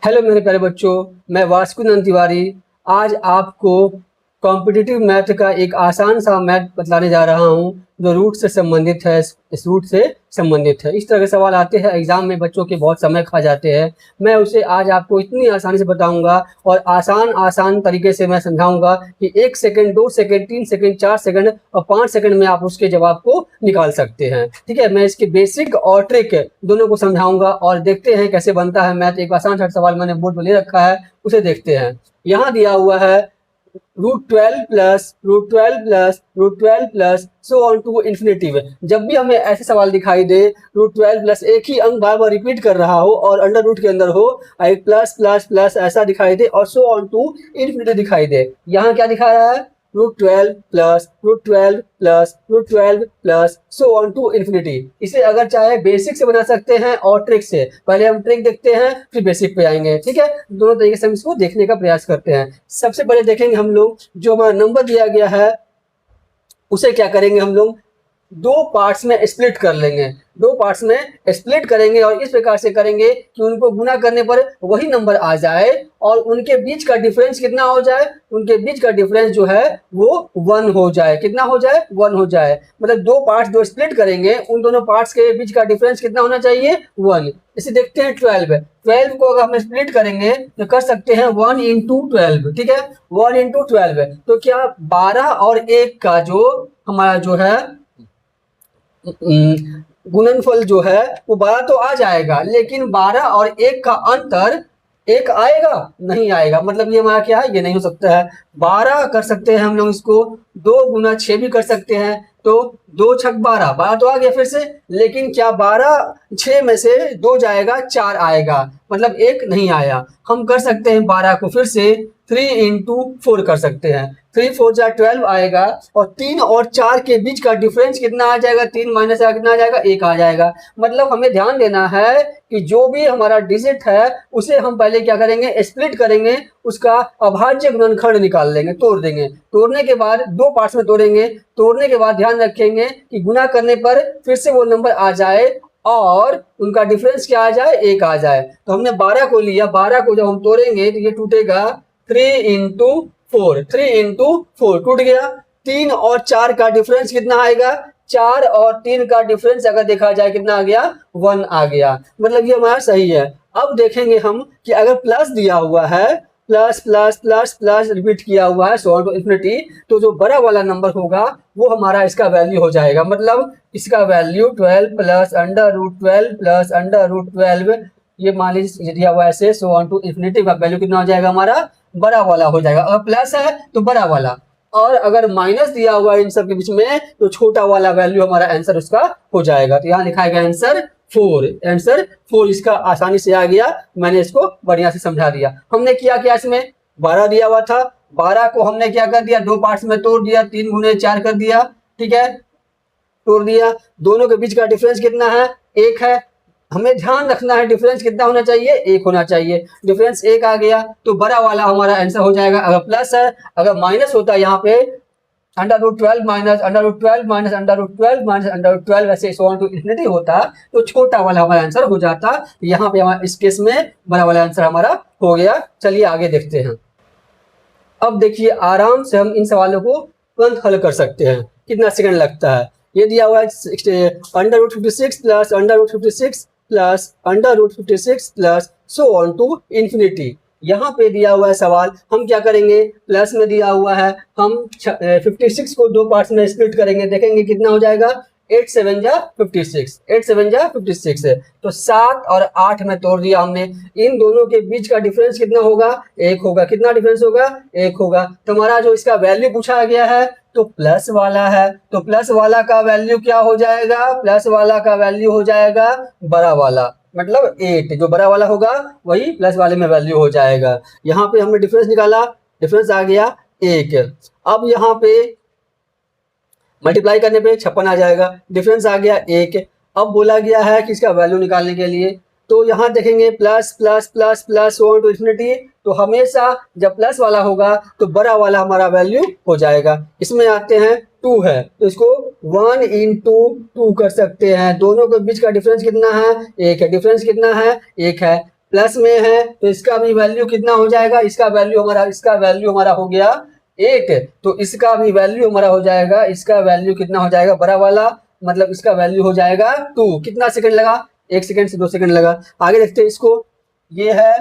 Hello मेरे प्यारे बच्चों, मैं वास्कुनंद तिवारी आज आपको कॉम्पिटिटिव मैथ का एक आसान सा मैथ बतलाने जा रहा हूं जो रूट से संबंधित है। इस रूट से संबंधित है। इस तरह के सवाल आते हैं एग्जाम में, बच्चों के बहुत समय खा जाते हैं। मैं उसे आज आपको इतनी आसानी से बताऊंगा और आसान तरीके से मैं समझाऊंगा कि 1 सेकंड, 2 सेकंड, 3 सेकंड, 4 सेकंड और 5 सेकंड में आप उसके जवाब को निकाल सकते हैं। ठीक है, मैं इसके बेसिक और ट्रिक दोनों को समझाऊंगा और देखते हैं कैसे बनता है मैथ। एक आसान सा सवाल मैंने बोर्ड पर ले रखा है, उसे देखते हैं। यहाँ दिया हुआ है √12 plus √12 plus so on to infinity में। जब भी हमें ऐसे सवाल दिखाई दे √12 प्लस एक ही अंक बार बार रिपीट कर रहा हो और अंडर रूट के अंदर हो, एक प्लस प्लस प्लस ऐसा दिखाई दे और सो ऑन टू इन्फिनिटी दिखाई दे, यहाँ क्या दिखा रहा है? √12 plus √12 plus √12 plus so on to infinity. इसे अगर चाहे बेसिक से बना सकते हैं और ट्रिक से। पहले हम ट्रिक देखते हैं फिर बेसिक पे आएंगे। ठीक है, दोनों तरीके से हम इसको देखने का प्रयास करते हैं। सबसे पहले देखेंगे हम लोग जो हमारा नंबर दिया गया है उसे क्या करेंगे, हम लोग दो पार्ट्स में स्प्लिट कर लेंगे। दो पार्ट्स में स्प्लिट करेंगे और इस प्रकार से करेंगे कि उनको गुना करने पर वही नंबर आ जाए और उनके बीच का डिफरेंस कितना हो जाए? उनके बीच का डिफरेंस जो है वो 1 हो जाए। कितना हो जाए? 1 हो जाए। मतलब दो पार्ट्स जो स्प्लिट करेंगे उन दोनों पार्ट्स के बीच का डिफरेंस कितना होना चाहिए? 1। इसे देखते हैं 12 को अगर हम स्प्लिट करेंगे तो कर सकते हैं 1 इंटू 12। ठीक है, 1 इंटू 12 तो क्या 12 और 1 का जो हमारा जो है गुणनफल जो है वो 12 तो आ जाएगा, लेकिन 12 और 1 का अंतर 1 आएगा? नहीं आएगा। मतलब ये हमारा क्या है? ये नहीं हो सकता है। 12 कर सकते हैं हम लोग इसको 2 गुना 6 भी कर सकते हैं, तो 2 छक 12, 12 तो आ गया फिर से। लेकिन क्या 12 6 में से 2 जाएगा, 4 आएगा, मतलब 1 नहीं आया। हम कर सकते हैं 12 को फिर से 3 इंटू 4 कर सकते हैं। 3 4 जा 12 आएगा और 3 और 4 के बीच का डिफरेंस कितना आ जाएगा? 3 माइनस कितना आ जाएगा? 1 आ जाएगा। मतलब हमें ध्यान देना है कि जो भी हमारा डिजिट है उसे हम पहले क्या करेंगे? स्प्लिट करेंगे, उसका अभाज्य गुणनखंड निकाल लेंगे, तोड़ देंगे। तोड़ने के बाद दो पार्ट्स में तोड़ेंगे। तोड़ने के बाद ध्यान रखेंगे कि गुना करने पर फिर से वो नंबर आ जाए और उनका डिफरेंस क्या आ जाए? 1 आ जाए। तो हमने 12 को लिया, 12 को जब हम तोड़ेंगे तो ये टूटेगा 3 इंटू 4, 3 इंटू 4 टूट गया। 3 और 4 का डिफरेंस कितना आएगा? 4 और 3 का डिफरेंस अगर देखा जाए कितना आ गया? 1 आ गया। मतलब ये हमारा सही है। अब देखेंगे हम कि अगर प्लस दिया हुआ है, plus plus plus plus repeat किया हुआ है सो ऑन टू इन्फिनिटी, तो जो बड़ा वाला नंबर होगा वो हमारा इसका वैल्यू हो जाएगा। मतलब इसका वैल्यू 12 प्लस √12 प्लस √12, ये मान लीजिए दिया हुआ ऐसे सो ऑन टू इन्फिनिटी का वैल्यू कितना हो जाएगा? हमारा बड़ा वाला हो जाएगा। अगर प्लस है तो बड़ा वाला, और अगर माइनस दिया हुआ है इन सब के बीच में तो छोटा वाला वैल्यू हमारा आंसर उसका हो जाएगा। तो यहाँ लिखाएगा आंसर 4। आंसर 4 इसका आसानी से आ गया। मैंने इसको बढ़िया से समझा दिया। हमने किया क्या? इसमें 12 दिया हुआ था, 12 को हमने क्या कर दिया? दो पार्ट्स में तोड़ दिया, 3 गुने 4 कर दिया। ठीक है, तोड़ दिया। दोनों के बीच का डिफरेंस कितना है? 1 है। हमें ध्यान रखना है डिफरेंस कितना होना चाहिए? 1 होना चाहिए। डिफरेंस 1 आ गया तो बड़ा वाला हमारा आंसर हो जाएगा। अगर प्लस है, अगर माइनस होता है यहाँ पे √12 माइनस √12 माइनस √12 माइनस √12 ऐसे सो ऑन टू इन्फिनिटी होता तो छोटा वाला हमारा आंसर हो जाता। यहाँ पे हमारा इस केस में बड़ा वाला आंसर हमारा हो गया। चलिए आगे देखते हैं। अब देखिए आराम से हम इन सवालों को तुरंत हल कर सकते हैं। कितना सेकंड लगता है? ये दिया हुआ है √56 plus √56 plus √56 plus so on to infinity. यहाँ पे दिया हुआ है सवाल, हम क्या करेंगे? प्लस में दिया हुआ है, हम 56 को दो पार्ट्स में स्प्लिट करेंगे, देखेंगे कितना हो जाएगा? 8 7 जा 56, 8 7 जा 56 है। तो 7 और 8 में तोड़ दिया हमने। इन दोनों के बीच का डिफरेंस कितना होगा? 1 होगा। कितना डिफरेंस होगा? 1 होगा। तो हमारा जो इसका वैल्यू पूछा गया है तो प्लस वाला है, तो प्लस वाला का वैल्यू क्या हो जाएगा? प्लस वाला का वैल्यू हो जाएगा बड़ा वाला, मतलब 8। जो बड़ा वाला होगा वही प्लस वाले में वैल्यू हो जाएगा। यहाँ पे हमने डिफरेंस निकाला, डिफरेंस आ गया 1। अब यहाँ पे मल्टीप्लाई करने पे 56 आ जाएगा। डिफरेंस आ गया 1। अब बोला गया है कि इसका वैल्यू निकालने के लिए, तो यहाँ देखेंगे plus plus plus plus on to infinity, तो हमेशा जब प्लस वाला होगा तो बड़ा वाला हमारा वैल्यू हो जाएगा। इसमें आते हैं 2 है तो इसको 1 इंटू 2 कर सकते हैं। दोनों के बीच का डिफरेंस कितना है? 1 है। डिफरेंस कितना है? 1 है। प्लस में है तो इसका भी वैल्यू कितना हो जाएगा, इसका वैल्यू हमारा हो गया 8, तो इसका भी वैल्यू हमारा हो जाएगा, इसका वैल्यू कितना हो जाएगा बड़ा वाला, मतलब इसका वैल्यू हो जाएगा 2। कितना सेकंड लगा, 1 सेकंड से 2 सेकंड लगा। आगे देखते हैं इसको, ये है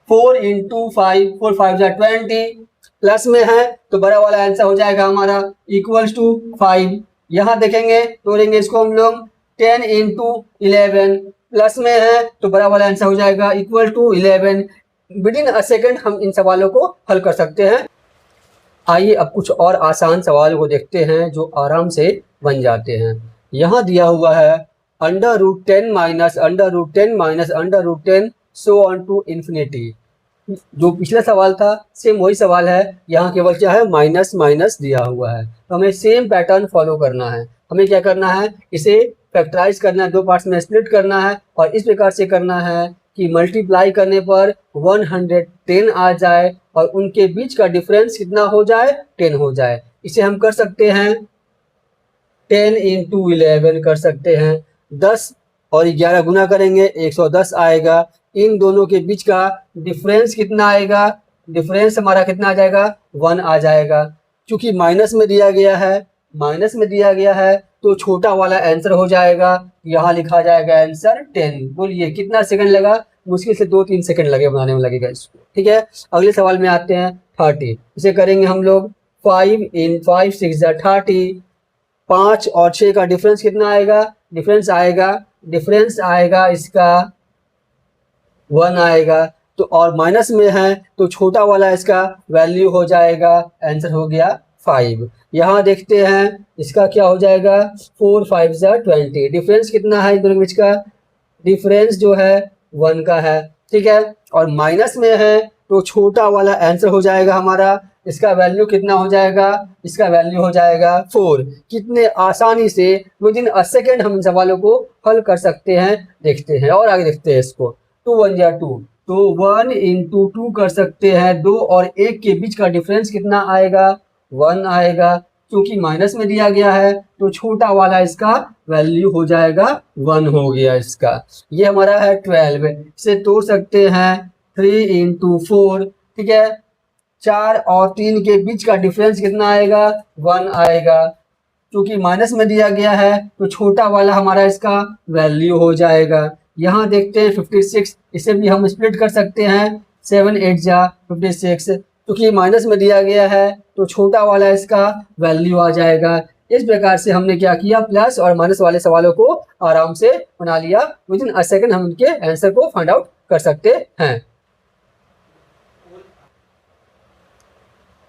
4 इंटू 5, 4 5 जा 20, प्लस में है तो बड़ा वाला आंसर हो जाएगा हमारा इक्वल्स टू 5। यहाँ देखेंगे तोड़ेंगे इसको हम लोग, 10 इंटू 11, प्लस में है तो बड़ा वाला आंसर हो जाएगा equal to 11। Within a second हम इन सवालों को हल कर सकते हैं। आइए अब कुछ और आसान सवाल को देखते हैं जो आराम से बन जाते हैं। यहाँ दिया हुआ है √10 minus √10 minus √10 so on to infinity. जो पिछला सवाल था सेम वही सवाल है, यहाँ केवल क्या है माइनस माइनस दिया हुआ है, तो हमें सेम पैटर्न फॉलो करना है। हमें क्या करना है, इसे फैक्टराइज करना है, 2 पार्ट्स में स्प्लिट करना है और इस प्रकार से करना है कि मल्टीप्लाई करने पर 110 आ जाए और उनके बीच का डिफरेंस कितना हो जाए, 10 हो जाए। इसे हम कर सकते हैं 10 इंटू 11 कर सकते हैं, 10 और 11 गुना करेंगे 110 आएगा। इन दोनों के बीच का डिफरेंस कितना आएगा, डिफरेंस हमारा कितना आ जाएगा 1 आ जाएगा। क्योंकि माइनस में दिया गया है तो छोटा वाला आंसर हो जाएगा, यहाँ लिखा जाएगा आंसर 10। बोलिए कितना सेकंड लगा, मुश्किल से 2-3 सेकंड लगे बनाने में लगेगा इसको। ठीक है, अगले सवाल में आते हैं 30। इसे करेंगे हम लोग 5 इन 5 6 30, 5 और 6 का डिफरेंस कितना आएगा, डिफरेंस आएगा इसका 1 आएगा। तो और माइनस में है तो छोटा वाला इसका वैल्यू हो जाएगा, आंसर हो गया 5। यहाँ देखते हैं इसका क्या हो जाएगा, 4 5 जा 20, डिफरेंस कितना है इन दोनों के बीच का, डिफरेंस जो है 1 का है। ठीक है, और माइनस में है तो छोटा वाला आंसर हो जाएगा हमारा, इसका वैल्यू कितना हो जाएगा, इसका वैल्यू हो जाएगा 4। कितने आसानी से विदिन अ सेकेंड हम इन सवालों को हल कर सकते हैं, देखते हैं और आगे देखते हैं इसको। 2 1 जा 2, तो 1 इंटू 2 कर सकते हैं, 2 और 1 के बीच का डिफरेंस कितना आएगा, 1 आएगा। क्योंकि माइनस में दिया गया है तो छोटा वाला इसका वैल्यू हो जाएगा 1 हो गया इसका। ये हमारा है 12, इसे तोड़ सकते हैं 3 इंटू 4। ठीक है, 4 और 3 के बीच का डिफरेंस कितना आएगा, 1 आएगा। क्योंकि माइनस में दिया गया है तो छोटा वाला हमारा इसका वैल्यू हो जाएगा। यहाँ देखते हैं 56, इसे भी हम स्प्लिट कर सकते हैं, 7 8 जा 56। क्योंकि माइनस में दिया गया है तो छोटा वाला इसका वैल्यू आ जाएगा। इस प्रकार से हमने क्या किया, प्लस और माइनस वाले सवालों को आराम से बना लिया। विदिन अ सेकेंड हम उनके आंसर को फाइंड आउट कर सकते हैं।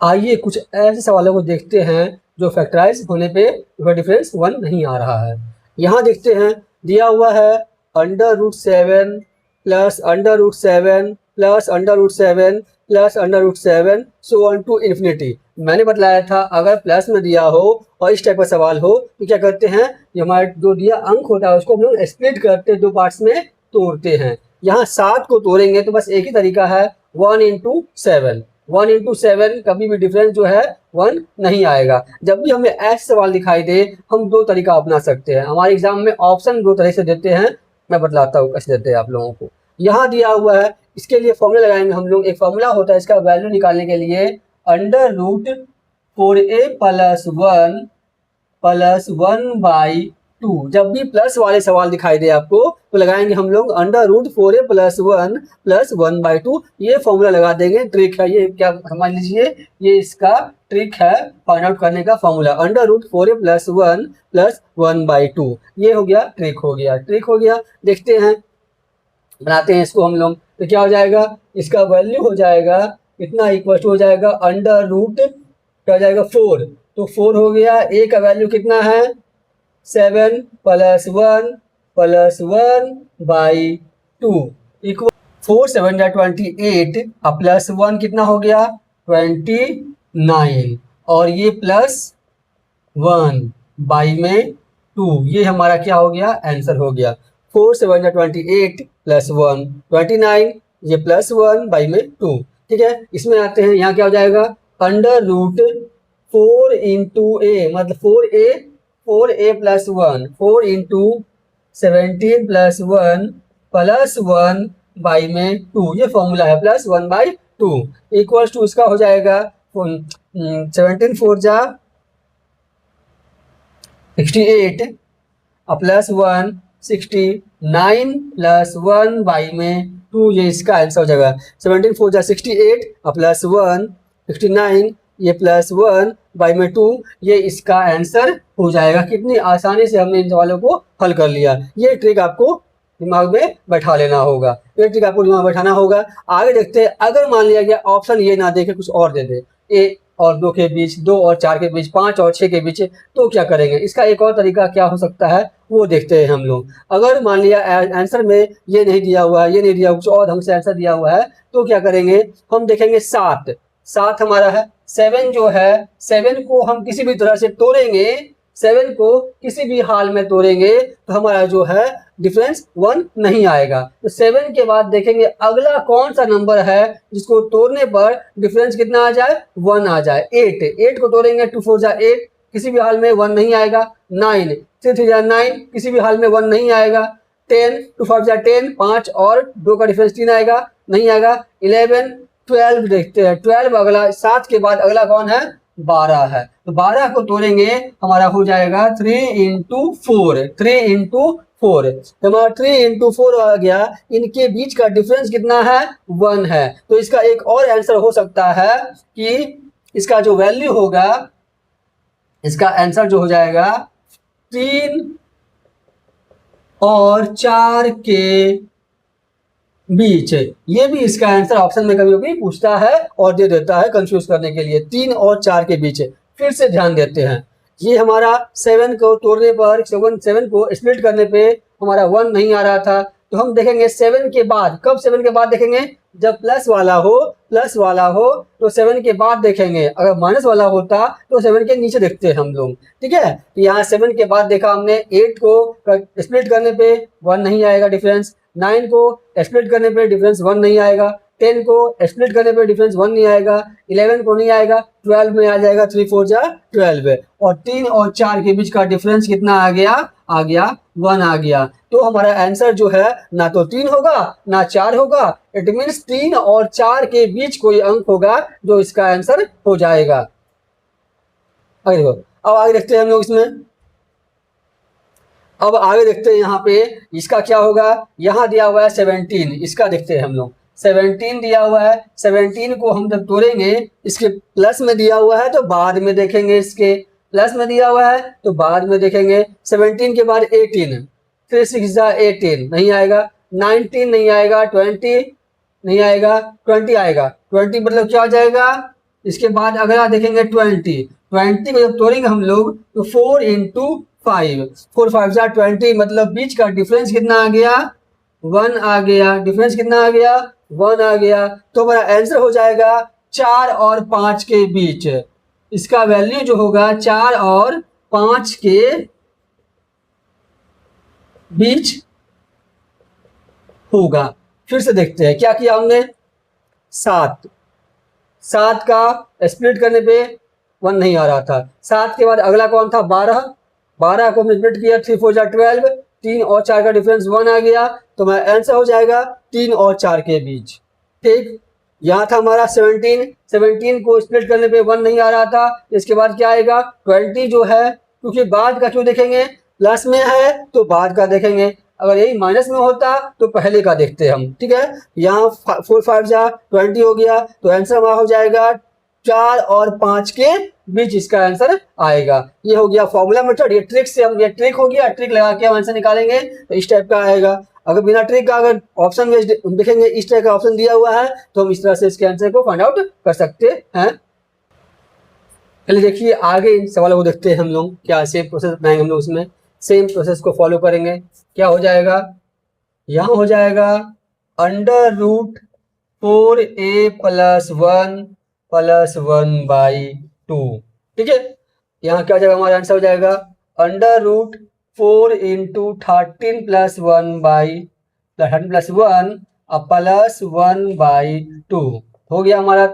आइए कुछ ऐसे सवालों को देखते हैं जो फैक्टराइज होने पे डिफरेंस 1 नहीं आ रहा है। यहाँ देखते हैं दिया हुआ है √7 plus √7 plus √7 plus √7 so on to infinity. मैंने बताया था अगर प्लस में दिया हो और इस टाइप का सवाल हो तो क्या करते हैं, ये हमारा जो दिया अंक होता है उसको हम लोग स्प्लिट करते हैं, 2 पार्ट्स में तोड़ते हैं। यहाँ 7 को तोड़ेंगे तो बस एक ही तरीका है, 1 इंटू 7। 1 इंटू 7 कभी भी डिफरेंस जो है 1 नहीं आएगा। जब भी हमें ऐसे सवाल दिखाई दे हम 2 तरीका अपना सकते हैं। हमारे एग्जाम में ऑप्शन 2 तरह से देते हैं, मैं बतलाता हूँ कैसे देते हैं आप लोगों को। यहाँ दिया हुआ है, इसके लिए फॉर्मूला लगाएंगे हम लोग। एक फॉर्मूला होता है इसका वैल्यू निकालने के लिए, √4a प्लस 1/2। जब भी प्लस वाले सवाल दिखाई दे आपको तो लगाएंगे हम लोग √4a प्लस 1 प्लस 1/2। ये फॉर्मूला लगा देंगे, ट्रिक है ये, क्या समझ लीजिए ये इसका ट्रिक है फाइंड आउट करने का फॉर्मूला, √4a प्लस 1 प्लस 1/2। ये हो गया ट्रिक हो गया। देखते हैं बनाते हैं इसको हम लोग, तो क्या हो जाएगा, इसका वैल्यू हो जाएगा इतना, इक्वल हो जाएगा क्या हो जाएगा 4, तो 4 हो गया। a का वैल्यू कितना है 7 प्लस 1 इक्वल 4 7 जा 28 और प्लस 1 कितना हो गया 29 और ये प्लस 1 बाई में 2। ये हमारा क्या हो गया, आंसर हो गया। 4 7 जा 28 प्लस 1 29, ये प्लस 1 बाई में 2। ठीक है, इसमें आते हैं, यहाँ क्या हो जाएगा √4 इंटू ए, मतलब 4a plus 1, 4 into 17 plus 1 plus 1 में 2, ये फॉर्मूला है, +1/2 इक्वल्स टू इसका हो जाएगा 17 4 जा 68 प्लस 1 69 प्लस 1 में 2, ये इसका आंसर हो जाएगा। 17 4 जा 68 प्लस 1 69, ये +1 में 2, ये इसका आंसर हो जाएगा। कितनी आसानी से हमने इन सवालों को हल कर लिया। ये ट्रिक आपको दिमाग में बैठा लेना होगा, ये ट्रिक आपको दिमाग में बैठाना होगा। आगे देखते हैं, अगर मान लिया गया ऑप्शन ये ना दे के कुछ और दे दे, ए और 2 के बीच, 2 और 4 के बीच, 5 और 6 के बीच, तो क्या करेंगे? इसका एक और तरीका क्या हो सकता है वो देखते हैं हम लोग। अगर मान लिया आंसर में ये नहीं दिया हुआ है, ये नहीं दिया, कुछ और ढंग से आंसर दिया हुआ है, तो क्या करेंगे? हम देखेंगे 7 हमारा है, 7 जो है, 7 को हम किसी भी तरह से तोड़ेंगे, 7 को किसी भी हाल में तोड़ेंगे तो हमारा जो है डिफरेंस 1 नहीं आएगा। तो 7 के बाद देखेंगे अगला कौन सा नंबर है जिसको तोड़ने पर डिफरेंस कितना आ जाए? 1 आ जाए। 8 को तोड़ेंगे, 2 4 जा 8, किसी भी हाल में 1 नहीं आएगा। 9 3 3 जा 9, किसी भी हाल में 1 नहीं आएगा। 10 2 5 जा 10, 5 और 2 का डिफरेंस 3 आएगा, नहीं आएगा। 11 12 देखते हैं, 12 अगला, 7 के बाद अगला कौन है? 12 है। तो 12 को तोड़ेंगे, हमारा हो जाएगा 3 × 4, 3 × 4। हमारा 3 × 4 आ गया। इनके बीच का डिफरेंस कितना है? 1 है। तो इसका एक और आंसर हो सकता है कि इसका जो वैल्यू होगा, इसका आंसर जो हो जाएगा 3 और 4 के बीच। ये भी इसका आंसर ऑप्शन में कभी कभी पूछता है और दे देता है कंफ्यूज करने के लिए। 3 और 4 के बीच। फिर से ध्यान देते हैं, ये हमारा 7 को तोड़ने पर, 7 को स्प्लिट करने पे हमारा 1 नहीं आ रहा था। तो हम देखेंगे 7 के बाद, कब 7 के बाद देखेंगे? जब प्लस वाला हो तो 7 के बाद देखेंगे। अगर माइनस वाला होता तो 7 के नीचे देखते हैं हम लोग, ठीक है। तो यहाँ 7 के बाद देखा हमने, 8 को स्प्लिट करने पे 1 नहीं आएगा डिफरेंस, 9 को स्प्लिट करने पे डिफरेंस 1 नहीं आएगा, 10 को स्प्लिट करने पे डिफरेंस 1 नहीं आएगा, 11 को नहीं आएगा, 12 में आ जाएगा, 3 4 जा 12। और 3 और 4 के बीच का डिफरेंस कितना आ गया? 1 आ गया। तो हमारा आंसर जो है ना तो 3 होगा ना 4 होगा, इट मीन्स 3 और 4 के बीच कोई अंक होगा जो इसका आंसर हो जाएगा। आगे देखो, अब आगे देखते हैं हम लोग इसमें। अब आगे देखते हैं यहाँ पे इसका क्या होगा। यहाँ दिया हुआ है 17, इसका देखते हैं हम लोग। 17 दिया हुआ है, 17 को हम जब तोड़ेंगे, इसके प्लस में दिया हुआ है तो बाद में देखेंगे, इसके प्लस में दिया हुआ है तो बाद में देखेंगे। 17 के बाद 18, 3 6 जा 18 नहीं आएगा, 19 नहीं आएगा, 20 नहीं आएगा, 20 आएगा। 20 मतलब क्या हो जाएगा? इसके बाद अगला देखेंगे 20 को जब तोड़ेंगे हम लोग तो 4 × 5, 4 5 जा 20, मतलब बीच का डिफरेंस कितना आ गया? 1 आ गया। डिफरेंस कितना आ गया? 1 आ गया। तो हमारा आंसर हो जाएगा 4 और 5 के बीच। इसका वैल्यू जो होगा 4 और 5 के बीच होगा। फिर से देखते हैं क्या किया हमने। 7 का स्प्लिट करने पे 1 नहीं आ रहा था। 7 के बाद अगला कौन था? 12 को हमने स्प्लिट किया, 3 4 जा 12, 3 और 4 का डिफरेंस 1 आ गया। तो हमारा आंसर हो जाएगा 3 और 4 के बीच। ठीक, यहाँ था हमारा 17 को स्प्लिट करने पे 1 नहीं आ रहा था। इसके बाद क्या आएगा? 20 जो है, क्योंकि बाद का क्यों देखेंगे? प्लस में है तो बाद का देखेंगे, अगर यही माइनस में होता तो पहले का देखते हम, ठीक है। यहाँ 4 5 जा 20 हो गया, तो आंसर हमारा हो जाएगा 4 और 5 के बीच इसका आंसर आएगा। ये हो गया फॉर्मूला मेथड। ये ट्रिक से हम, ये ट्रिक हो गया, ट्रिक लगा के हम आंसर निकालेंगे तो इस टाइप का आएगा। अगर बिना ट्रिक का अगर ऑप्शन देखेंगे, इस टाइप का ऑप्शन दिया हुआ है तो हम इस तरह से इसके आंसर को फाइंड आउट कर सकते हैं। चलिए देखिए आगे इन सवालों को देखते हैं हम लोग, क्या सेम प्रोसेस बनाएंगे हम लोग। इसमें सेम प्रोसेस को फॉलो करेंगे। क्या हो जाएगा? यहाँ हो जाएगा √4a + 1 + 1/2, ठीक है। यहाँ क्या हो जाएगा? हमारा आंसर हो जाएगा √4 × 13 + 1 + 1/2 हो गया हमारा।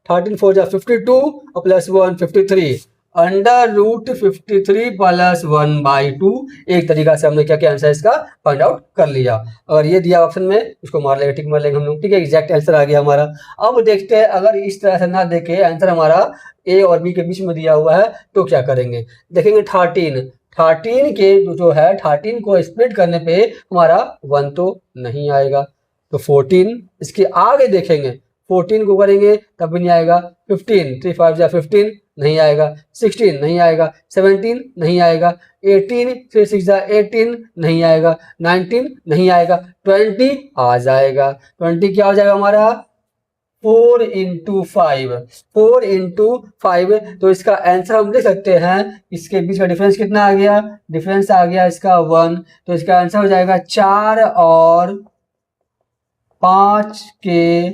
13 4 जा 52 और +1 53, √53 प्लस 1/2। एक तरीका से हमने क्या किया, आंसर इसका फाइंड आउट कर लिया। अगर ये दिया ऑप्शन में, इसको मार लेंगे, टिक मार लेंगे हम लोग, ठीक है, एग्जैक्ट आंसर आ गया हमारा। अब देखते हैं अगर इस तरह से ना देखे आंसर हमारा ए और बी के बीच में दिया हुआ है तो क्या करेंगे। देखेंगे 13 के जो है 13 को स्प्लिट करने पे हमारा 1 तो नहीं आएगा, तो 14 इसके आगे देखेंगे, 14 को करेंगे तब भी नहीं आएगा, 15 3 5 जा 15 नहीं आएगा, 16 नहीं आएगा, 17 नहीं आएगा, 18 3 6 जा 18 नहीं आएगा, 19 नहीं आएगा, 20 आ जाएगा। 20 क्या हो जाएगा हमारा 4 × 5, 4 × 5। तो इसका आंसर हम लिख सकते हैं, इसके बीच का डिफरेंस कितना आ गया, डिफरेंस आ गया इसका 1, तो इसका आंसर हो जाएगा 4 और 5 के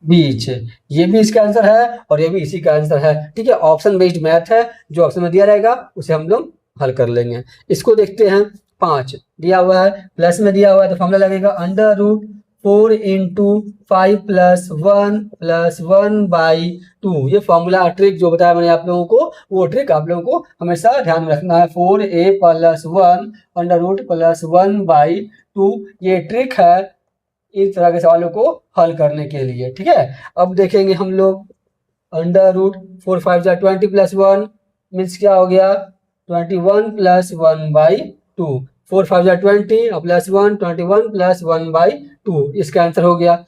बीच। ये भी इसका आंसर है और ये भी इसी का आंसर है, ठीक है। ऑप्शन बेस्ड मैथ है, जो ऑप्शन में दिया रहेगा उसे हम लोग हल कर लेंगे। इसको देखते हैं, 5 दिया हुआ है, प्लस में दिया हुआ है तो फॉर्मूला लगेगा √4 × 5 + 1 + 1/2। ये फॉर्मूला ट्रिक जो बताया मैंने आप लोगों को, वो ट्रिक आप लोगों को हमेशा ध्यान में रखना है। 4a + 1 √ + 1/2 ये ट्रिक है इस तरह के सवालों को हल करने के लिए, ठीक है। अब देखेंगे हम लोग √4 5 जा 20 + 1 मीन्स क्या हो गया 21 + 1/2। 4 5 जा 20 और +1 21 + 1/2 इसका आंसर हो गया।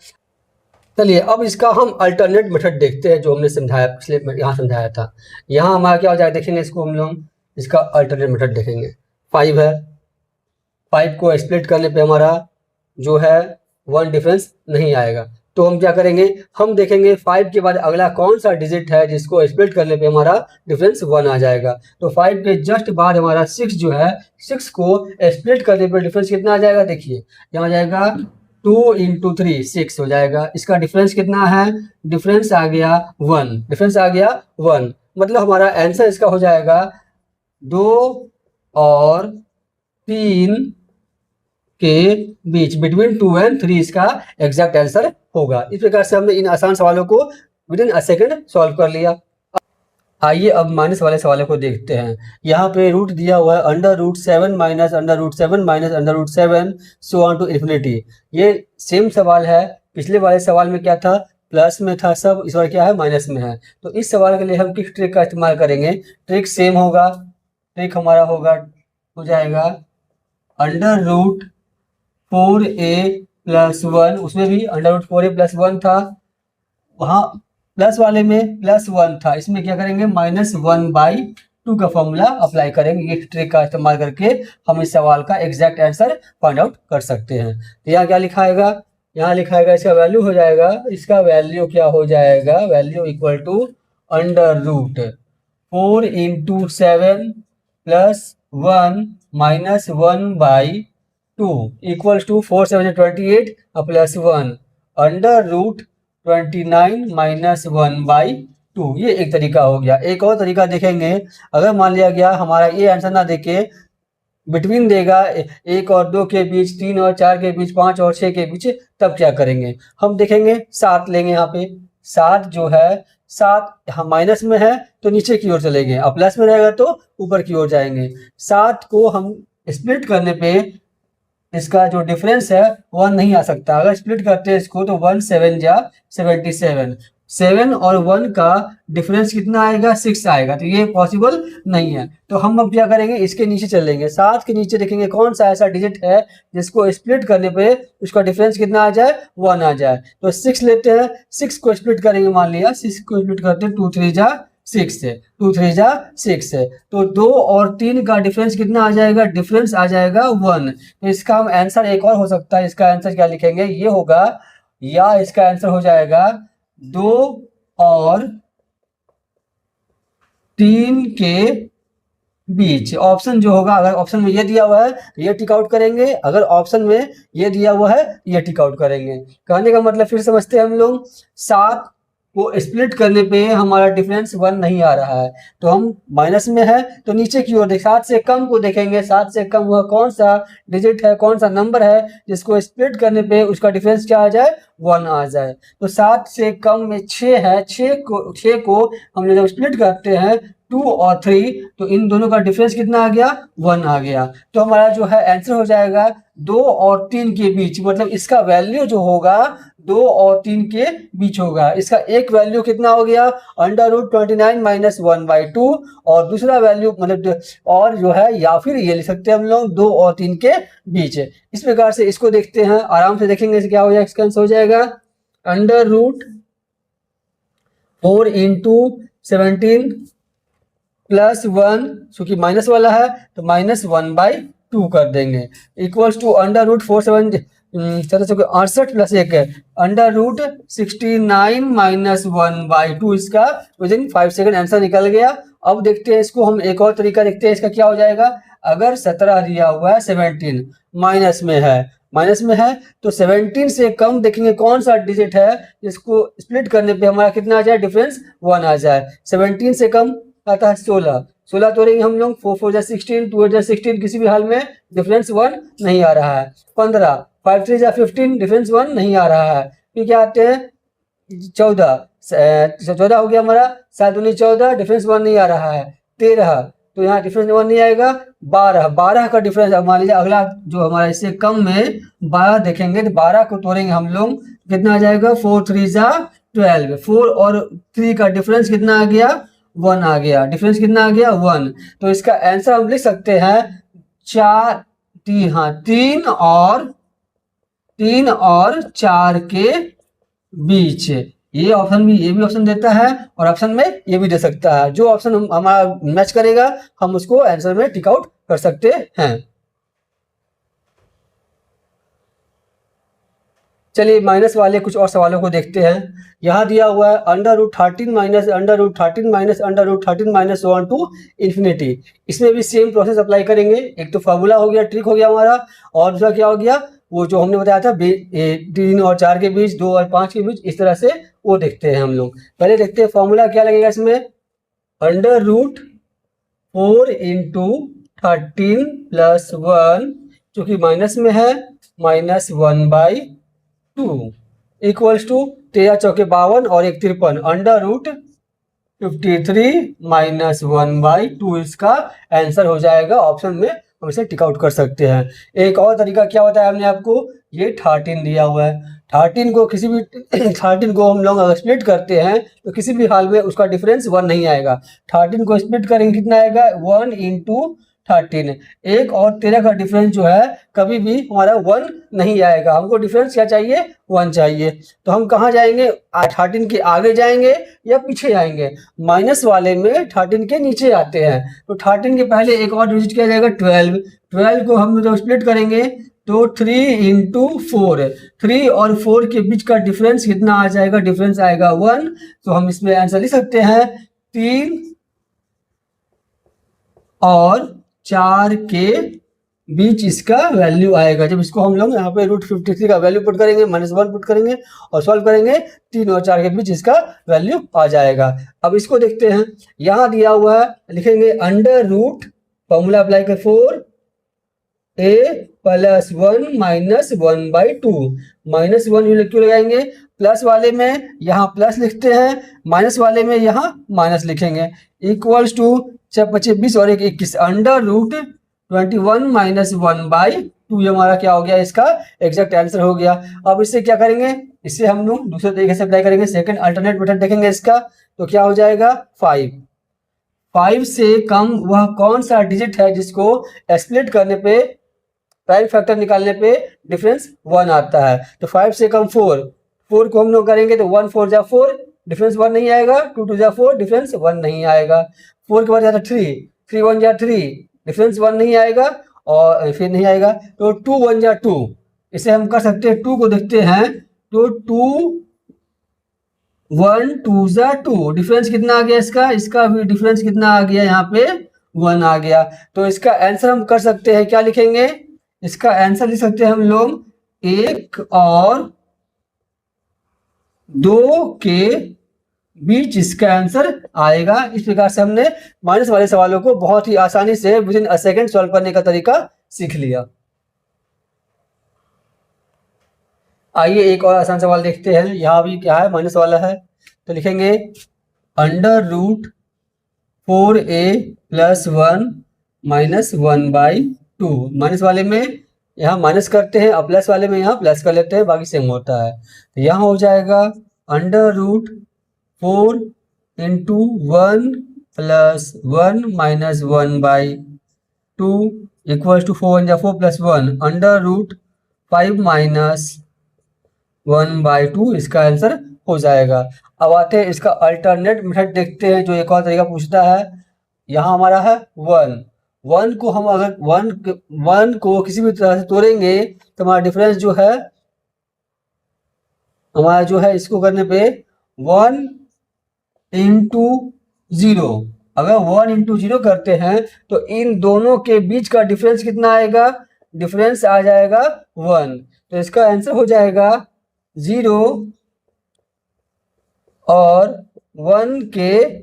चलिए अब इसका हम अल्टरनेट मेथड देखते हैं, जो हमने समझाया पिछले यहाँ समझाया था। यहाँ हमारा क्या हो जाएगा देखेंगे, इसको हम लोग इसका अल्टरनेट मेथड देखेंगे। 5 है, 5 को स्प्लिट करने पे हमारा जो है 1 डिफरेंस नहीं आएगा, तो हम क्या करेंगे, हम देखेंगे 5 के बाद अगला कौन सा डिजिट है जिसको स्प्लिट करने पे हमारा डिफरेंस 1 आ जाएगा। तो 5 के जस्ट बाद हमारा 6 जो है, 6 को स्प्लिट करने पे डिफरेंस कितना आ जाएगा, देखिए यहाँ आ जाएगा 2 × 3 6 हो जाएगा। इसका डिफरेंस कितना है, डिफरेंस आ गया 1, डिफरेंस आ गया 1, मतलब हमारा आंसर इसका हो जाएगा 2 और 3 के बीच, बिटवीन 2 और 3 इसका एग्जैक्ट आंसर होगा। इस प्रकार से हमने इन आसान सवालों को विदिन अ सेकंड सॉल्व कर लिया। आइए अब माइनस वाले सवालों को देखते हैं। यहाँ पे रूट दिया हुआ है √7 - √7 - √7 सो ऑन टू इन्फिनिटी। ये सेम सवाल है, पिछले वाले सवाल में क्या था, प्लस में था सब, इस बार क्या है माइनस में है। तो इस सवाल के लिए हम किस ट्रिक का इस्तेमाल करेंगे, ट्रिक सेम होगा, ट्रिक हमारा होगा हो जाएगा √4a + 1, उसमें भी √4a + 1 था, वहाँ प्लस वाले में +1 था, इसमें क्या करेंगे -1/2 का फॉर्मूला अप्लाई करेंगे। ये ट्रिक का इस्तेमाल करके हम इस सवाल का एग्जैक्ट आंसर फाइंड आउट कर सकते हैं। तो यहाँ क्या लिखाएगा, यहाँ लिखाएगा इसका वैल्यू हो जाएगा, इसका वैल्यू क्या हो जाएगा, value equal to √4 × 7 + 1 - 1/2 equal to 4 7 28 + 1 √29 - 1/2। ये एक तरीका हो गया। एक और तरीका देखेंगे, अगर मान लिया गया हमारा ये आंसर ना देके बिटवीन देगा 1 और 2 के बीच, 3 और 4 के बीच, 5 और 6 के बीच, तब क्या करेंगे, हम देखेंगे 7 लेंगे। यहाँ पे 7 जो है, 7 हम माइनस में है तो नीचे की ओर चलेंगे, और प्लस में रहेगा तो ऊपर की ओर जाएंगे। 7 को हम स्प्लिट करने पे इसका जो डिफरेंस है 1 नहीं आ सकता। अगर स्प्लिट करते हैं इसको तो 1 7 जा 77, 7 और 1 का डिफरेंस कितना आएगा, 6 आएगा, तो ये पॉसिबल नहीं है। तो हम अब क्या करेंगे, इसके नीचे चलेंगे, 7 के नीचे देखेंगे कौन सा ऐसा डिजिट है जिसको स्प्लिट करने पे उसका डिफरेंस कितना आ जाए, 1 आ जाए। तो 6 लेते हैं, 6 को स्प्लिट करेंगे, मान लिया 6 को स्प्लिट करते हैं, 2 3 जा 6 है, 2 3 जा 6 है, तो 2 और 3 का डिफरेंस कितना आ जाएगा, डिफरेंस आ जाएगा 1। तो इसका हम आंसर एक और हो सकता है, इसका आंसर क्या लिखेंगे, ये होगा, या इसका आंसर हो जाएगा 2 और 3 के बीच। ऑप्शन जो होगा, अगर ऑप्शन में ये दिया हुआ है ये टिक आउट करेंगे, अगर ऑप्शन में ये दिया हुआ है ये टिक आउट करेंगे। कहने का मतलब फिर समझते हैं हम लोग, 7 को स्प्लिट करने पे हमारा डिफरेंस 1 नहीं आ रहा है, तो हम माइनस में है तो नीचे की ओर देख 7 से कम को देखेंगे। 7 से कम वह कौन सा डिजिट है, कौन सा नंबर है जिसको स्प्लिट करने पे उसका डिफरेंस क्या आ जाए, 1 आ जाए। तो 7 से कम में 6 है, 6 को हम लोग जब स्प्लिट करते हैं 2 और 3 तो इन दोनों का डिफरेंस कितना आ गया, 1 आ गया। तो हमारा जो है आंसर हो जाएगा 2 और 3 के बीच, मतलब इसका वैल्यू जो होगा 2 और 3 के बीच होगा। इसका एक वैल्यू कितना हो गया, √29 माइनस 1/2, और दूसरा वैल्यू मतलब और जो है या फिर ये लिख सकते हैं हम लोग 2 और 3 के बीच। इस प्रकार से इसको देखते हैं, आराम से देखेंगे क्या हो जाएगा, इसका आंसर हो जाएगा √4 इंटू 17 प्लस 1, चूंकि माइनस वाला है तो -1/2 कर देंगे, इक्वल्स टू √4 68 प्लस 1 √69 माइनस 1/2, इसका विदिन 5 सेकंड आंसर निकल गया। अब देखते हैं इसको हम एक और तरीका देखते हैं, इसका क्या हो जाएगा। अगर 17 दिया हुआ है, 17 माइनस में है तो 17 से कम देखेंगे कौन सा डिजिट है जिसको स्प्लिट करने पे हमारा कितना आ जाए, डिफरेंस 1 आ जाए। 17 से कम आता है 16 तोड़ेंगे हम लोग, 4 4 16, 2 8 16, किसी भी हाल में डिफरेंस 1 नहीं आ रहा है। 15 5 3 15, डिफरेंस 1 नहीं आ रहा है। फिर क्या आते हैं 14 हो गया हमारा, 7 दूनी 14, डिफरेंस 1 नहीं आ रहा है। 13 तो यहाँ डिफरेंस 1 नहीं आएगा। 12 का डिफरेंस, मान लीजिए अगला जो हमारा इससे कम में 12 देखेंगे तो 12 को तोड़ेंगे हम लोग, कितना आ जाएगा, 4 3 12, 4 और 3 का डिफरेंस कितना आ गया, 1 आ गया। डिफरेंस कितना आ गया, 1। तो इसका आंसर हम लिख सकते हैं 3 और 4 के बीच। ये भी ऑप्शन देता है और ऑप्शन में ये भी दे सकता है। जो ऑप्शन हमारा मैच करेगा हम उसको आंसर में टिक आउट कर सकते हैं। चलिए माइनस वाले कुछ और सवालों को देखते हैं। यहाँ दिया हुआ है √13 minus √13 minus √13 minus 1 to infinity. इसमें भी सेम प्रोसेस अप्लाई करेंगे। एक तो फॉर्मूला हो गया, ट्रिक हो गया हमारा, और दूसरा क्या हो गया, वो जो हमने बताया था 3 और 4 के बीच, 2 और 5 के बीच, इस तरह से वो देखते हैं हम लोग। पहले देखते हैं फॉर्मूला क्या लगेगा इसमें। √4 इंटू 13 प्लस 1, चूंकि माइनस में है, -1/2 इक्वल्स टू 13 चौके 52 और 1 53, √53 माइनस 1/2 इसका आंसर हो जाएगा। ऑप्शन में हम इसे टिक आउट कर सकते हैं। एक और तरीका क्या होता है, हमने आपको ये 13 दिया हुआ है, 13 को किसी भी 13 को हम लोग अगर स्प्लिट करते हैं तो किसी भी हाल में उसका डिफरेंस 1 नहीं आएगा। 13 को स्प्लिट करेंगे कितना आएगा, 1 इंटू 13। 1 और 13 का डिफरेंस जो है कभी भी हमारा 1 नहीं आएगा। हमको डिफरेंस क्या चाहिए, 1 चाहिए। तो हम कहाँ जाएंगे, 13 के आगे जाएंगे या पीछे जाएंगे। माइनस वाले में 13 के नीचे आते हैं, तो 13 के पहले एक और डिजिट किया जाएगा 12। 12 को हम जब स्प्लिट करेंगे तो 3 इंटू 4, 3 और 4 के बीच का डिफरेंस कितना आ जाएगा, डिफरेंस आएगा 1। तो हम इसमें आंसर लिख सकते हैं 3 और 4 के बीच इसका वैल्यू आएगा। जब इसको हम लोग यहाँ पे √53 का वैल्यू पुट करेंगे, -1 पुट करेंगे और सॉल्व करेंगे, 3 और 4 के बीच इसका वैल्यू आ जाएगा। अब इसको देखते हैं, यहाँ दिया हुआ है, लिखेंगे √, फॉर्मूला अप्लाई कर 4a + 1 माइनस 1/2, -1 क्यों लगाएंगे, प्लस वाले में यहाँ प्लस लिखते हैं, माइनस वाले में यहाँ माइनस लिखेंगे, इक्वल्स टू 25 और 1 21, √21 माइनस 1/2। ये हमारा क्या हो गया, इसका एग्जैक्ट आंसर हो गया। अब इससे क्या करेंगे, इससे हम लोग दूसरे तरीके से अप्लाई करेंगे, सेकंड अल्टरनेट मेथड देखेंगे इसका। तो क्या हो जाएगा, 5 से कम वह कौन सा डिजिट है जिसको स्प्लिट करने पे, प्राइम फैक्टर निकालने पे डिफरेंस 1 आता है। तो 5 से कम 4 को हम लोग करेंगे तो 1 4 जा 4, डिफरेंस 1 नहीं आएगा। 2 2 जा 4, डिफरेंस 1 नहीं आएगा। 4 के बाद जाता 3 1 जा 3, डिफरेंस 1 नहीं आएगा और फिर नहीं आएगा। तो 2 1 जा 2, इसे हम कर सकते हैं 2 को देखते हैं तो 2 1 2 जा 2, डिफरेंस कितना आ गया इसका भी डिफरेंस कितना आ गया, यहाँ पे 1 आ गया। तो इसका आंसर हम कर सकते हैं, क्या लिखेंगे, इसका आंसर लिख सकते हैं हम लोग 1 और 2 के बीच इसका आंसर आएगा। इस प्रकार से हमने माइनस वाले सवालों को बहुत ही आसानी से with in a second solve करने का तरीका सीख लिया। आइए एक और आसान सवाल देखते हैं। यहाँ भी क्या है, माइनस वाला है, तो लिखेंगे अंडर रूट 4a + 1 - 1/2। माइनस वाले में यहाँ माइनस करते हैं और प्लस वाले में यहाँ प्लस कर लेते हैं, बाकी सेम होता है। तो यहाँ हो जाएगा अंडर रूट 4 × 1 + 1 - 1/2 = 4 × 4 + 1 अंडर रूट 5 - 1/2 इसका आंसर हो जाएगा। अब आते हैं इसका अल्टरनेट मेथड देखते हैं, जो एक और तरीका पूछता है। यहाँ हमारा है 1 को हम अगर 1 को किसी भी तरह से तोड़ेंगे तो हमारा डिफरेंस जो है, हमारा जो है इसको करने पे 1 × 0, अगर 1 × 0 करते हैं तो इन दोनों के बीच का डिफरेंस कितना आएगा, डिफरेंस आ जाएगा 1। तो इसका आंसर हो जाएगा 0 और 1 के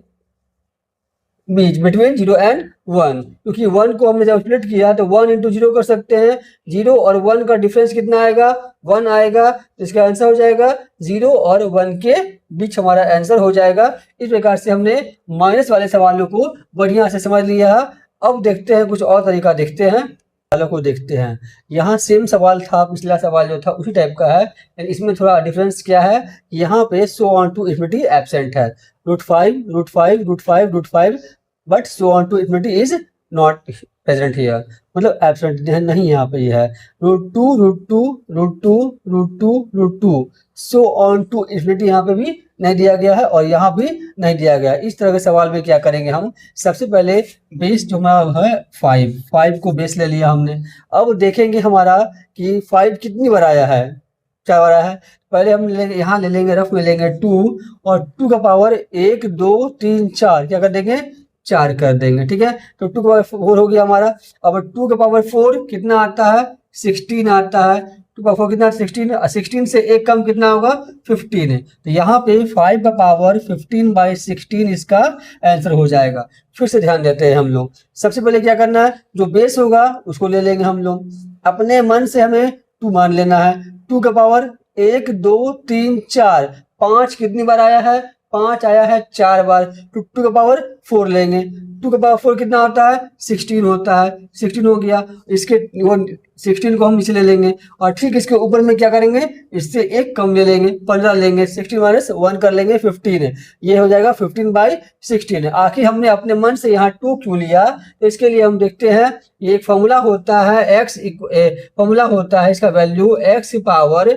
बीच, बिटवीन 0 एंड 1। क्योंकि 1 को हमने जब स्प्लिट किया तो 1 × 0 कर सकते हैं। 0 और 1 का डिफरेंस कितना आएगा, 1 आएगा। तो इसका आंसर हो जाएगा 0 और 1 के बीच हमारा आंसर हो जाएगा। इस प्रकार से हमने माइनस वाले सवालों को बढ़िया से समझ लिया। अब देखते हैं कुछ और तरीका देखते हैं, सवालों को देखते हैं। यहाँ सेम सवाल था, पिछला सवाल जो था उसी टाइप का है। इसमें थोड़ा डिफरेंस क्या है, यहाँ पे so on to infinity absent है, √5 √5 √5 √5, but so on to infinity is not present here, मतलब एब्सेंट नहीं यहाँ पे ये है। √2 √2 √2 √2 √2, सो ऑन टू इंफिनिटी यहाँ पे भी नहीं दिया गया है और यहाँ भी नहीं दिया गया है। इस तरह के सवाल में क्या करेंगे हम, सबसे पहले बेस जो हमारा है 5 को बेस ले लिया हमने। अब देखेंगे हमारा कि 5 कितनी बार आया है, क्या बार आया है। पहले हम यहाँ ले लेंगे, रफ में लेंगे 2, और 2 का पावर 1 2 3 4 क्या कर देंगे, 4 कर देंगे, ठीक है। तो 2 का पावर 4 हो गया हमारा। अब 2 का पावर 4 कितना आता है, 16 आता है। 2 का 4 कितना, 16। 16 से एक कम कितना होगा, 15 है। तो यहाँ पे 5 का पावर 15/16 इसका आंसर हो जाएगा। फिर से ध्यान देते हैं हम लोग, सबसे पहले क्या करना है, जो बेस होगा उसको ले लेंगे हम लोग। अपने मन से हमें 2 मान लेना है। 2 का पावर 1 2 3 4, 5 कितनी बार आया है, 5 आया है 4 बार। तो 2 का पावर 4 लेंगे। 2 का पावर 4 कितना होता है, 16 होता है। 16 हो गया, इसके वो 16 को हम नीचे ले लेंगे और ठीक इसके ऊपर में क्या करेंगे, इससे एक कम ले लेंगे, 15 लेंगे। 16 - 1 कर लेंगे, 15 ये हो जाएगा 15/16। आखिर हमने अपने मन से यहाँ 2 क्यों लिया, तो इसके लिए हम देखते हैं, ये एक फॉर्मूला होता है फॉर्मूला होता है इसका वैल्यू x की पावर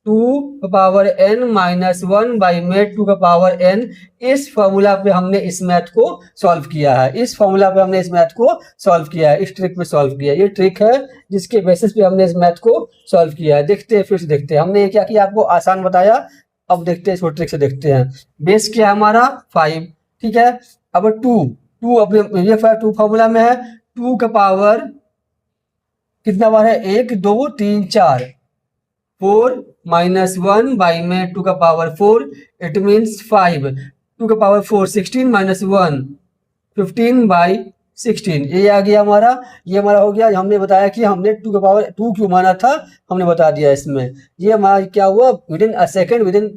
2 पावर n - 1 बाई में 2 का पावर n। इस फॉर्मूला पे हमने इस मैथ को सॉल्व किया है, इस फॉर्मूला पे हमने इस मैथ को सॉल्व किया है, इस ट्रिक में सॉल्व किया है। ये ट्रिक है जिसके बेसिस पे हमने इस मैथ को सॉल्व किया है। देखते हैं, फिर से देखते हैं। हमने ये क्या किया, आपको आसान बताया, अब देखते हैं इसको ट्रिक से देखते हैं। बेस क्या है हमारा 5, ठीक है। अब 2 अपने ये 2 फॉर्मूला में है। 2 का पावर कितना बार है, 1 2 3 4, 4 - 1 बाई में 2 का पावर 4, इट मीन्स 5। 2 का पावर 4 16 - 1 15/16, ये आ गया हमारा। ये हमारा हो गया। हमने बताया कि हमने 2 का पावर 2 क्यों माना था, हमने बता दिया इसमें। ये हमारा क्या हुआ, with in a second, with in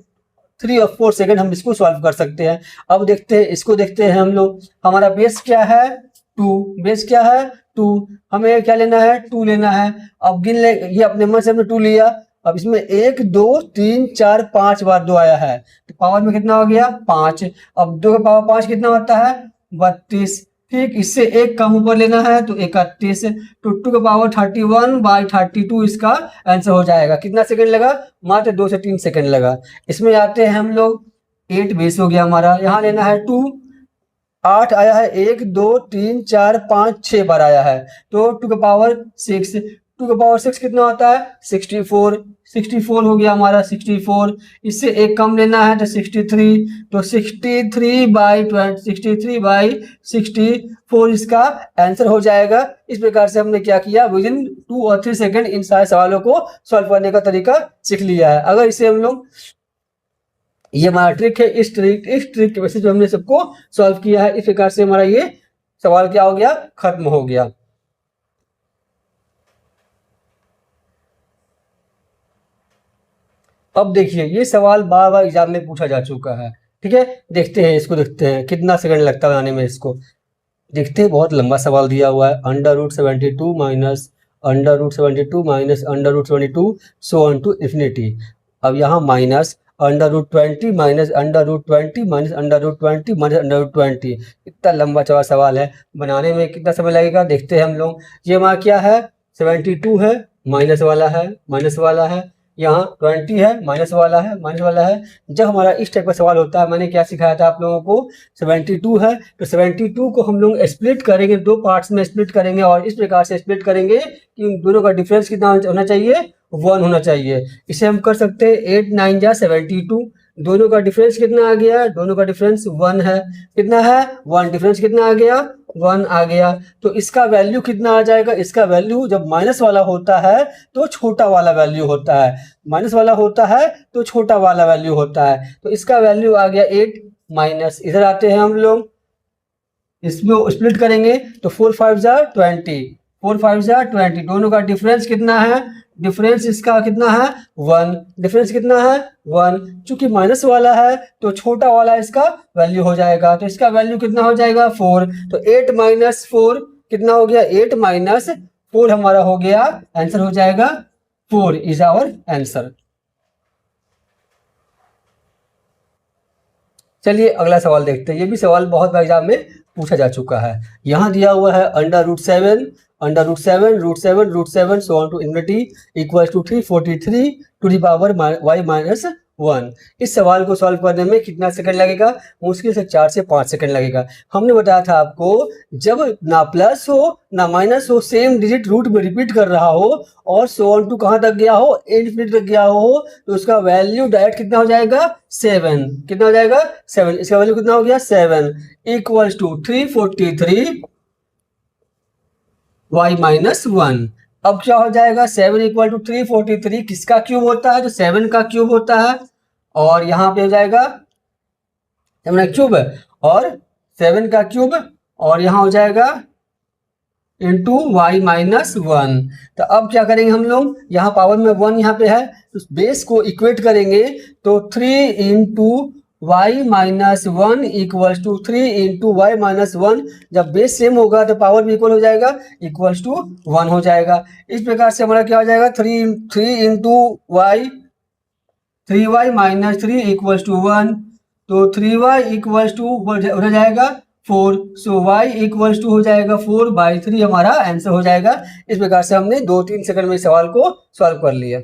3 और 4 सेकेंड हम इसको सॉल्व कर सकते हैं। अब देखते हैं, इसको देखते हैं हम लोग। हमारा बेस क्या है 2, बेस क्या है 2, हमें क्या लेना है, 2 लेना है। अब गिन ले, ये अपने मन से हमने 2 लिया। अब इसमें 1 2 3 4 5 बार 2 आया है, तो पावर में कितना हो गया 5। अब 2 का पावर 5 कितना होता है, 32। ठीक, इससे एक कम ऊपर लेना है तो 31। तो 2 का पावर 31/32 इसका आंसर हो जाएगा। कितना सेकंड लगा, मात्र 2 से 3 सेकंड लगा। इसमें आते हैं हम लोग, 8 बेस हो गया हमारा। यहाँ लेना है 2, 8 आया है, 1 2 3 4 5 6 बार आया है, तो 2 का पावर 6। 2 का पावर 6 कितना होता है, 64। 64 हो गया हमारा, 64। इससे एक कम लेना है तो 63, तो 63/64 इसका आंसर हो जाएगा। इस प्रकार से हमने क्या किया, विद इन 2 और 3 सेकंड इन सारे सवालों को सॉल्व करने का तरीका सीख लिया है। अगर इसे हम लोग ये हमारा ट्रिक है। इस ट्रिक के वजह से हमने सबको सॉल्व किया है। इस प्रकार से हमारा ये सवाल क्या हो गया, खत्म हो गया। अब देखिए ये सवाल बार बार एग्जाम में पूछा जा चुका है, ठीक है। देखते हैं इसको, देखते हैं कितना सेकंड लगता है बनाने में इसको। देखते हैं, बहुत लंबा सवाल दिया हुआ है। √72 minus √72 minus √72 so on to infinity. अब यहाँ माइनस √20 माइनस √20 माइनस √20 माइनस √20। इतना लंबा चौड़ा सवाल है, बनाने में कितना समय लगेगा देखते हैं हम लोग। ये हमारा क्या है, 72 है, माइनस वाला है, माइनस वाला है। यहाँ 20 है, माइनस वाला है, माइनस वाला है। जब हमारा इस टाइप का सवाल होता है, मैंने क्या सिखाया था आप लोगों को, 72 है तो 72 को हम लोग स्प्लिट करेंगे, दो पार्ट्स में स्प्लिट करेंगे और इस प्रकार से स्प्लिट करेंगे कि उन दोनों का डिफरेंस कितना होना चाहिए, 1 होना चाहिए। इसे हम कर सकते हैं 8 9 जा 72, दोनों का डिफरेंस कितना आ गया, दोनों का डिफरेंस 1 है। कितना है, 1। डिफरेंस कितना आ गया, 1 आ गया। तो इसका वैल्यू कितना आ जाएगा, इसका वैल्यू जब माइनस वाला होता है तो छोटा वाला वैल्यू होता है, माइनस वाला होता है तो छोटा वाला वैल्यू होता है। तो इसका वैल्यू आ गया 8 माइनस, इधर आते हैं हम लोग, इसमें स्प्लिट करेंगे तो 4 5 जा 20, 4 5 जा 20। दोनों का डिफरेंस कितना है, डिफरेंस इसका कितना है, 1। डिफरेंस कितना है, 1। चूंकि माइनस वाला है तो छोटा वाला इसका वैल्यू हो जाएगा, तो इसका वैल्यू कितना हो जाएगा, 4। तो 8 माइनस 4 कितना हो गया, 8 माइनस 4 हमारा हो गया, आंसर हो जाएगा 4 इज आवर आंसर। चलिए अगला सवाल देखते हैं। ये भी सवाल बहुत बार एग्जाम में पूछा जा चुका है। यहाँ दिया हुआ है √7 √7 so on to infinity equal to 343 to the power y minus 1। इस सवाल को सॉल्व करने में कितना सेकंड लगेगा, मुश्किल से 4 से 5 सेकंड लगेगा। हमने बताया था आपको, जब ना प्लस हो ना माइनस हो, सेम डिजिट रूट में रिपीट कर रहा हो और सो ऑन टू कहाँ तक गया हो, इन्फिनिटी तक गया हो, तो उसका वैल्यू डायरेक्ट कितना हो जाएगा, 7। कितना हो जाएगा, 7। इसका वैल्यू कितना हो गया, 7 इक्वल टू 343 y माइनस 1। अब क्या हो जाएगा, 7 इक्वल टू 343 किसका क्यूब होता है, तो 7 का क्यूब होता है। और यहाँ पे हो जाएगा 7 क्यूब और 7 का क्यूब, और यहाँ हो जाएगा इंटू y माइनस 1। तो अब क्या करेंगे हम लोग, यहाँ पावर में 1 यहाँ पे है तो बेस को इक्वेट करेंगे, तो 3 into y minus 1 equals to 3 into y minus 1। जब बेस सेम होगा तो पावर भी इक्वल हो जाएगा, इक्वल्स टू 1 हो जाएगा। इस प्रकार से हमारा क्या हो जाएगा, 3 into y 3y minus 3 equals to 1, तो 3y इक्वल्स टू हो जाएगा 4। सो y इक्वल्स टू हो जाएगा 4/3 हमारा आंसर हो जाएगा। इस प्रकार से हमने 2-3 सेकंड में सवाल को सॉल्व कर लिया।